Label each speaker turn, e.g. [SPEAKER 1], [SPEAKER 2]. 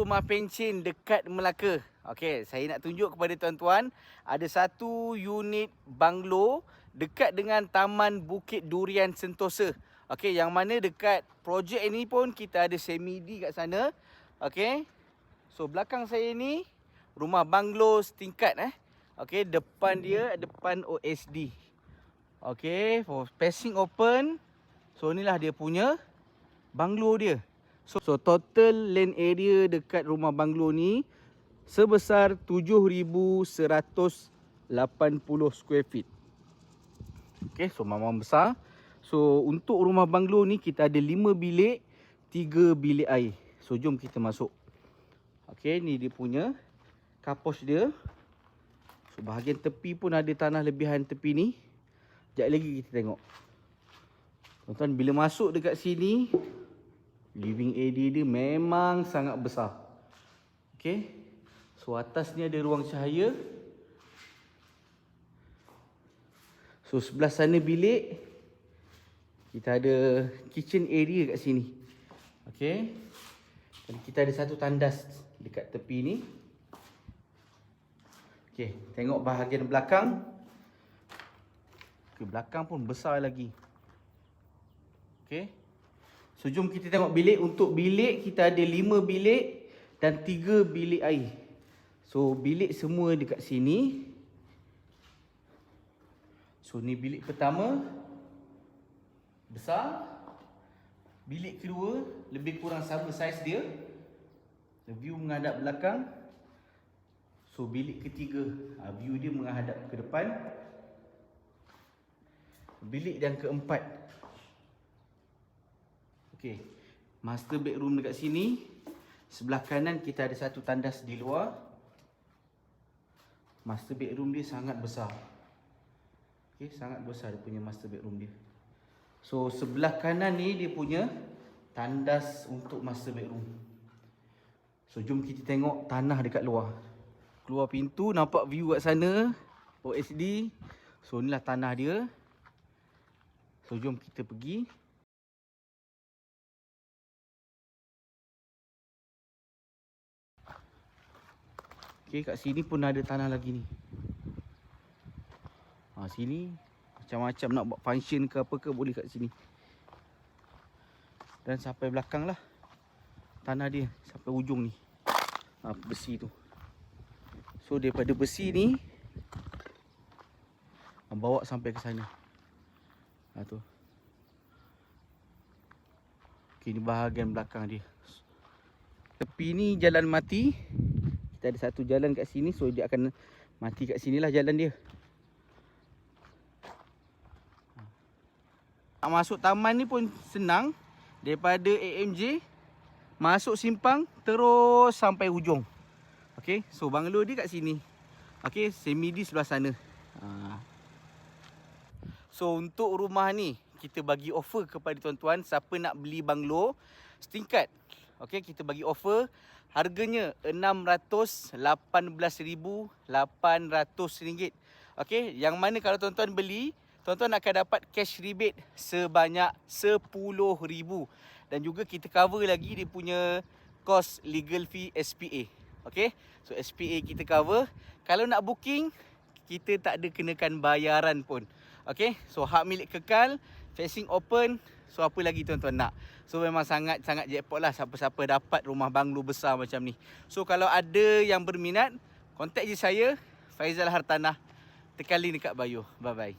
[SPEAKER 1] rumah pencen dekat Melaka. Okey, saya nak tunjuk kepada tuan-tuan, ada satu unit banglo dekat dengan Taman Bukit Durian Sentosa. Okey, yang mana dekat projek ini pun kita ada semi-D kat sana. Okey. So belakang saya ni rumah banglo setingkat Okey, depan dia depan OSD. Okey, for passing open. So inilah dia punya banglo dia. So total land area dekat rumah banglo ni sebesar 7,180 square feet. Okey, so memang besar. So untuk rumah banglo ni kita ada 5 bilik, 3 bilik air. So jom kita masuk. Okey, ni dia punya kapos dia. So bahagian tepi pun ada tanah lebihan tepi ni. Sekejap lagi kita tengok. Tuan-tuan, bila masuk dekat sini, living area dia memang sangat besar. Okey. So atas ni ada ruang cahaya. So sebelah sana bilik. Kita ada kitchen area kat sini. Okey. Dan kita ada satu tandas dekat tepi ni. Okey, tengok bahagian belakang. Okey, belakang pun besar lagi. Okey. So jom kita tengok bilik. Untuk bilik kita ada 5 bilik dan 3 bilik air. So bilik semua dekat sini. So ni bilik pertama. Besar. Bilik kedua lebih kurang sama saiz dia. View menghadap belakang. So bilik ketiga, view dia menghadap ke depan. Bilik yang keempat. Okey, master bedroom dekat sini. Sebelah kanan kita ada satu tandas di luar. Master bedroom dia sangat besar. Okey, sangat besar dia punya master bedroom dia. So sebelah kanan ni dia punya tandas untuk master bedroom. So jom kita tengok tanah dekat luar. Keluar pintu nampak view kat sana, OSD. So inilah tanah dia. So jom kita pergi. Okey, kat sini pun ada tanah lagi ni. Sini macam-macam nak buat function ke apa ke boleh kat sini. Dan sampai belakang lah tanah dia, sampai ujung ni. Besi tu. So daripada besi ni bawa sampai ke sana. Tu. Okey, ni bahagian belakang dia. Tepi ni jalan mati. Kita ada satu jalan kat sini, so dia akan mati kat sinilah jalan dia. Nak masuk taman ni pun senang. Daripada AMJ masuk simpang terus sampai hujung. Okey, so banglo dia kat sini. Okey, semi-D sebelah sana. So untuk rumah ni kita bagi offer kepada tuan-tuan siapa nak beli banglo setingkat. Okey, kita bagi offer harganya RM618,800. Okey, yang mana kalau tuan-tuan beli, tuan-tuan akan dapat cash rebate sebanyak RM10,000. Dan juga kita cover lagi dia punya cost legal fee SPA. Okey, so SPA kita cover. Kalau nak booking, kita tak ada kenakan bayaran pun. Okey, so hak milik kekal, facing open. So apa lagi tuan-tuan nak? So memang sangat-sangat jackpot lah siapa-siapa dapat rumah banglo besar macam ni. So kalau ada yang berminat, kontak je saya, Faizal Hartanah. Tekan link dekat bio. Bye-bye.